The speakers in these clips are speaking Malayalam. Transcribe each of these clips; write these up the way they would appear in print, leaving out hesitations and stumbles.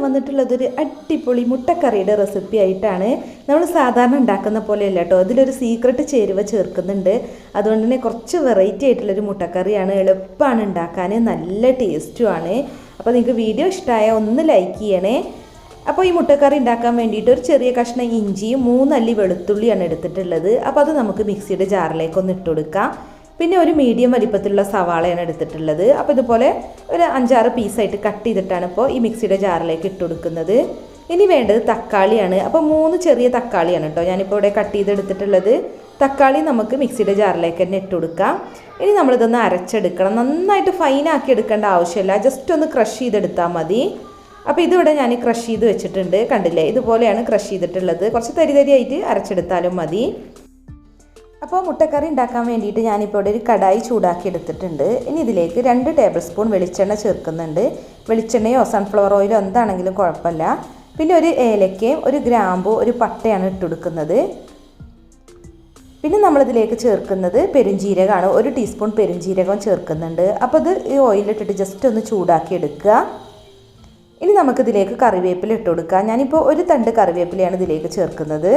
വന്നിട്ടുള്ളത് ഒരു അടിപൊളി മുട്ടക്കറിയുടെ റെസിപ്പി ആയിട്ടാണ്. നമ്മൾ സാധാരണ ഉണ്ടാക്കുന്ന പോലെയല്ല കേട്ടോ, അതിലൊരു സീക്രട്ട് ചേരുവ ചേർക്കുന്നുണ്ട്. അതുകൊണ്ട് തന്നെ കുറച്ച് വെറൈറ്റി ആയിട്ടുള്ളൊരു മുട്ടക്കറിയാണ്. എളുപ്പമാണ് ഉണ്ടാക്കാൻ, നല്ല ടേസ്റ്റുമാണ്. അപ്പോൾ നിങ്ങൾക്ക് വീഡിയോ ഇഷ്ടമായ ഒന്ന് ലൈക്ക് ചെയ്യണേ. അപ്പോൾ ഈ മുട്ടക്കറി ഉണ്ടാക്കാൻ വേണ്ടിയിട്ട് ഒരു ചെറിയ കഷ്ണം ഇഞ്ചിയും 3 അല്ലി വെളുത്തുള്ളിയാണ് എടുത്തിട്ടുള്ളത്. അപ്പോൾ അത് നമുക്ക് മിക്സിയുടെ ജാറിലേക്ക് ഒന്ന് ഇട്ട് കൊടുക്കാം. പിന്നെ ഒരു മീഡിയം വലിപ്പത്തിലുള്ള സവാളയാണ് എടുത്തിട്ടുള്ളത്. അപ്പോൾ ഇതുപോലെ ഒരു 5-6 പീസായിട്ട് കട്ട് ചെയ്തിട്ടാണ് ഇപ്പോൾ ഈ മിക്സിയുടെ ജാറിലേക്ക് ഇട്ട് കൊടുക്കുന്നത്. ഇനി വേണ്ടത് തക്കാളിയാണ്. അപ്പോൾ 3 ചെറിയ തക്കാളിയാണ് കേട്ടോ ഞാനിപ്പോൾ ഇവിടെ കട്ട് ചെയ്തെടുത്തിട്ടുള്ളത്. തക്കാളി നമുക്ക് മിക്സിയുടെ ജാറിലേക്ക് തന്നെ ഇട്ട് കൊടുക്കാം. ഇനി നമ്മളിതൊന്ന് അരച്ചെടുക്കണം. നന്നായിട്ട് ഫൈനാക്കി എടുക്കേണ്ട ആവശ്യമില്ല, ജസ്റ്റ് ഒന്ന് ക്രഷ് ചെയ്തെടുത്താൽ മതി. അപ്പോൾ ഇതിവിടെ ഞാൻ ക്രഷ് ചെയ്ത് വെച്ചിട്ടുണ്ട്, കണ്ടില്ലേ? ഇതുപോലെയാണ് ക്രഷ് ചെയ്തിട്ടുള്ളത്. കുറച്ച് തരിതരിയായിട്ട് അരച്ചെടുത്താലും മതി. അപ്പോൾ മുട്ടക്കറി ഉണ്ടാക്കാൻ വേണ്ടിയിട്ട് ഞാനിപ്പോൾ ഇവിടെ ഒരു കടായി ചൂടാക്കി എടുത്തിട്ടുണ്ട്. ഇനി ഇതിലേക്ക് 2 ടേബിൾ സ്പൂൺ വെളിച്ചെണ്ണ ചേർക്കുന്നുണ്ട്. വെളിച്ചെണ്ണയോ സൺഫ്ലവർ ഓയിലോ എന്താണെങ്കിലും കുഴപ്പമില്ല. പിന്നെ ഒരു ഏലക്കയും ഒരു ഗ്രാമ്പൂ ഒരു പട്ടയാണ് ഇട്ട് കൊടുക്കുന്നത്. പിന്നെ നമ്മളിതിലേക്ക് ചേർക്കുന്നത് പെരുംജീരകമാണ്. 1 ടീസ്പൂൺ പെരുംജീരകം ചേർക്കുന്നുണ്ട്. അപ്പോൾ ഇത് ഈ ഓയിലിട്ടിട്ട് ജസ്റ്റ് ഒന്ന് ചൂടാക്കി എടുക്കുക. ഇനി നമുക്കിതിലേക്ക് കറിവേപ്പില ഇട്ട് കൊടുക്കാം. ഞാനിപ്പോൾ ഒരു തണ്ട് കറിവേപ്പിലയാണ് ഇതിലേക്ക് ചേർക്കുന്നത്.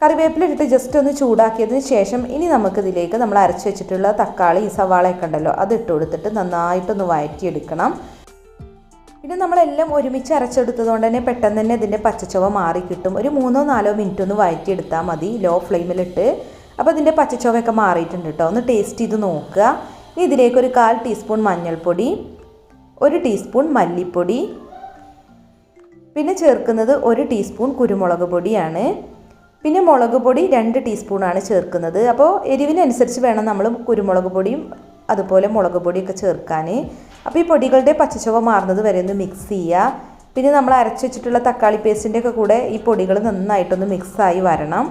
കറിവേപ്പില ഇട്ടിട്ട് ജസ്റ്റ് ഒന്ന് ചൂടാക്കിയതിന് ശേഷം ഇനി നമുക്കിതിലേക്ക് നമ്മൾ അരച്ച് വെച്ചിട്ടുള്ള തക്കാളി സവാളയൊക്കെ ഉണ്ടല്ലോ അത് ഇട്ട് കൊടുത്തിട്ട് നന്നായിട്ടൊന്ന് വഴറ്റിയെടുക്കണം. പിന്നെ നമ്മളെല്ലാം ഒരുമിച്ച് അരച്ചെടുത്തത് കൊണ്ട് തന്നെ പെട്ടെന്ന് തന്നെ ഇതിൻ്റെ പച്ചച്ചുവ മാറി കിട്ടും. ഒരു 3-4 മിനിറ്റ് ഒന്ന് വഴറ്റിയെടുത്താൽ മതി ലോ ഫ്ലെയിമിലിട്ട്. അപ്പോൾ ഇതിൻ്റെ പച്ചച്ചുവയൊക്കെ മാറിയിട്ടുണ്ട് കേട്ടോ. ഒന്ന് ടേസ്റ്റ് ചെയ്ത് നോക്കുക. ഇനി ഇതിലേക്ക് ഒരു 1/4 ടീസ്പൂൺ മഞ്ഞൾപ്പൊടി, 1 ടീസ്പൂൺ മല്ലിപ്പൊടി, പിന്നെ ചേർക്കുന്നത് 1 ടീസ്പൂൺ കുരുമുളക് പൊടിയാണ്. പിന്നെ മുളക് പൊടി 2 ടീസ്പൂണാണ് ചേർക്കുന്നത്. അപ്പോൾ എരിവിനനുസരിച്ച് വേണം നമ്മൾ കുരുമുളക് പൊടിയും അതുപോലെ മുളക് പൊടിയൊക്കെ ചേർക്കാൻ. അപ്പോൾ ഈ പൊടികളുടെ പച്ചച്ചുവ മാറുന്നത് വരെ ഒന്ന് മിക്സ് ചെയ്യുക. പിന്നെ നമ്മൾ അരച്ച് വെച്ചിട്ടുള്ള തക്കാളി പേസ്റ്റിൻ്റെ ഒക്കെ കൂടെ ഈ പൊടികൾ നന്നായിട്ടൊന്ന് മിക്സായി വരണം.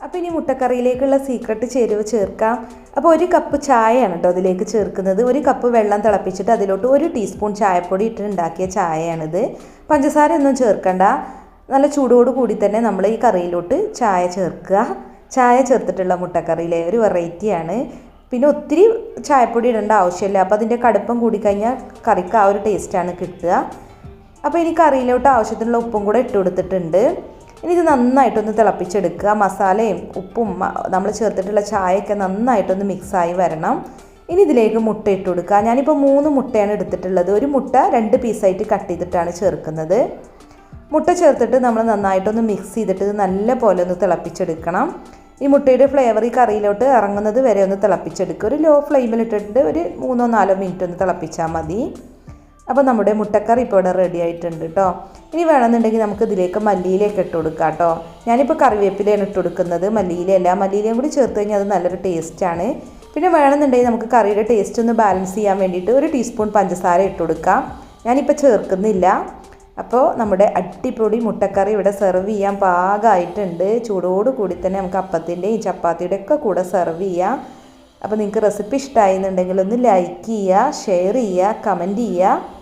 അപ്പോൾ ഇനി മുട്ടക്കറിയിലേക്കുള്ള സീക്രട്ട് ചേരുവ ചേർക്കാം. അപ്പോൾ 1 കപ്പ് ചായയാണ് കേട്ടോ അതിലേക്ക് ചേർക്കുന്നത്. 1 കപ്പ് വെള്ളം തിളപ്പിച്ചിട്ട് അതിലോട്ട് 1 ടീസ്പൂൺ ചായപ്പൊടി ഇട്ട് ഉണ്ടാക്കിയ ചായയാണിത്. പഞ്ചസാര ഒന്നും ചേർക്കണ്ട. നല്ല ചൂടോട് കൂടി തന്നെ നമ്മൾ ഈ കറിയിലോട്ട് ചായ ചേർക്കുക. ചായ ചേർത്തിട്ടുള്ള മുട്ടക്കറിയിലെ ഒരു വെറൈറ്റിയാണ്. പിന്നെ ഒത്തിരി ചായപ്പൊടി ഇടേണ്ട ആവശ്യമില്ല. അപ്പോൾ അതിൻ്റെ കടുപ്പം കൂടിക്കഴിഞ്ഞാൽ കറിക്ക് ആ ഒരു ടേസ്റ്റാണ് കിട്ടുക. അപ്പോൾ ഇനി കറിയിലോട്ട് ആവശ്യത്തിനുള്ള ഉപ്പും കൂടെ ഇട്ട് കൊടുത്തിട്ടുണ്ട്. ഇനി ഇത് നന്നായിട്ടൊന്ന് തിളപ്പിച്ചെടുക്കുക. മസാലയും ഉപ്പും നമ്മൾ ചേർത്തിട്ടുള്ള ചായയൊക്കെ നന്നായിട്ടൊന്ന് മിക്സായി വരണം. ഇനി ഇതിലേക്ക് മുട്ട ഇട്ട് കൊടുക്കുക. ഞാനിപ്പോൾ 3 മുട്ടയാണ് എടുത്തിട്ടുള്ളത്. ഒരു മുട്ട 2 പീസായിട്ട് കട്ട് ചെയ്തിട്ടാണ് ചേർക്കുന്നത്. മുട്ട ചേർത്തിട്ട് നമ്മൾ നന്നായിട്ടൊന്ന് മിക്സ് ചെയ്തിട്ട് നല്ല പോലെ ഒന്ന് തിളപ്പിച്ചെടുക്കണം. ഈ മുട്ടയുടെ ഫ്ലേവർ ഈ കറിയിലോട്ട് ഇറങ്ങുന്നത് വരെ ഒന്ന് തിളപ്പിച്ചെടുക്കുക. ഒരു ലോ ഫ്ലെയിമിലിട്ടിട്ട് ഒരു 3-4 മിനിറ്റ് ഒന്ന് തിളപ്പിച്ചാൽ മതി. അപ്പോൾ നമ്മുടെ മുട്ടക്കറി ഇപ്പോൾ ഇവിടെ റെഡി ആയിട്ടുണ്ട് കേട്ടോ. ഇനി വേണമെന്നുണ്ടെങ്കിൽ നമുക്ക് ഇതിലേക്ക് മല്ലിയിലേക്ക് ഇട്ട് കൊടുക്കാം കേട്ടോ. ഞാനിപ്പോൾ കറിവേപ്പിലയാണ് ഇട്ട് കൊടുക്കുന്നത്, മല്ലിയിലയല്ല. മല്ലിയിലയും കൂടി ചേർത്ത് കഴിഞ്ഞാൽ അത് നല്ലൊരു ടേസ്റ്റാണ്. പിന്നെ വേണമെന്നുണ്ടെങ്കിൽ നമുക്ക് കറിയുടെ ടേസ്റ്റ് ഒന്ന് ബാലൻസ് ചെയ്യാൻ വേണ്ടിയിട്ട് 1 ടീസ്പൂൺ പഞ്ചസാര ഇട്ട് കൊടുക്കാം. ഞാനിപ്പോൾ ചേർക്കുന്നില്ല. അപ്പോൾ നമ്മുടെ അടിപൊളി മുട്ടക്കറി ഇവിടെ സെർവ് ചെയ്യാൻ പാകമായിട്ടുണ്ട്. ചൂടോട് കൂടി തന്നെ നമുക്ക് അപ്പത്തിൻ്റെയും ചപ്പാത്തിയുടെയും ഒക്കെ കൂടെ സെർവ് ചെയ്യാം. അപ്പോൾ നിങ്ങൾക്ക് റെസിപ്പി ഇഷ്ടമായി എന്നുണ്ടെങ്കിൽ ഒന്ന് ലൈക്ക് ചെയ്യുക, ഷെയർ ചെയ്യുക, കമൻറ്റ് ചെയ്യുക.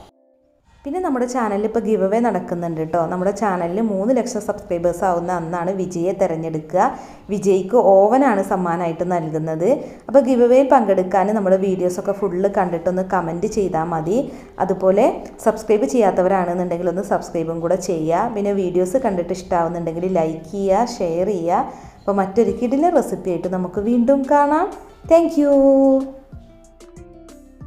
പിന്നെ നമ്മുടെ ചാനലിൽ ഇപ്പോൾ ഗിവ് അവേ നടക്കുന്നുണ്ട് കേട്ടോ. നമ്മുടെ ചാനലിൽ 3 ലക്ഷം സബ്സ്ക്രൈബേഴ്സ് ആവുന്ന അന്നാണ് വിജയെ തിരഞ്ഞെടുക്കുക. വിജയ്ക്ക് ഓവനാണ് സമ്മാനമായിട്ട് നൽകുന്നത്. അപ്പോൾ ഗിവ് അവേയിൽ പങ്കെടുക്കാൻ നമ്മുടെ വീഡിയോസൊക്കെ ഫുള്ള് കണ്ടിട്ടൊന്ന് കമൻറ്റ് ചെയ്താൽ മതി. അതുപോലെ സബ്സ്ക്രൈബ് ചെയ്യാത്തവരാണെന്നുണ്ടെങ്കിൽ ഒന്ന് സബ്സ്ക്രൈബും കൂടെ ചെയ്യുക. പിന്നെ വീഡിയോസ് കണ്ടിട്ട് ഇഷ്ടമാവുന്നുണ്ടെങ്കിൽ ലൈക്ക് ചെയ്യുക, ഷെയർ ചെയ്യുക. അപ്പോൾ മറ്റൊരു കിടിലൻ റെസിപ്പി ആയിട്ട് നമുക്ക് വീണ്ടും കാണാം. താങ്ക്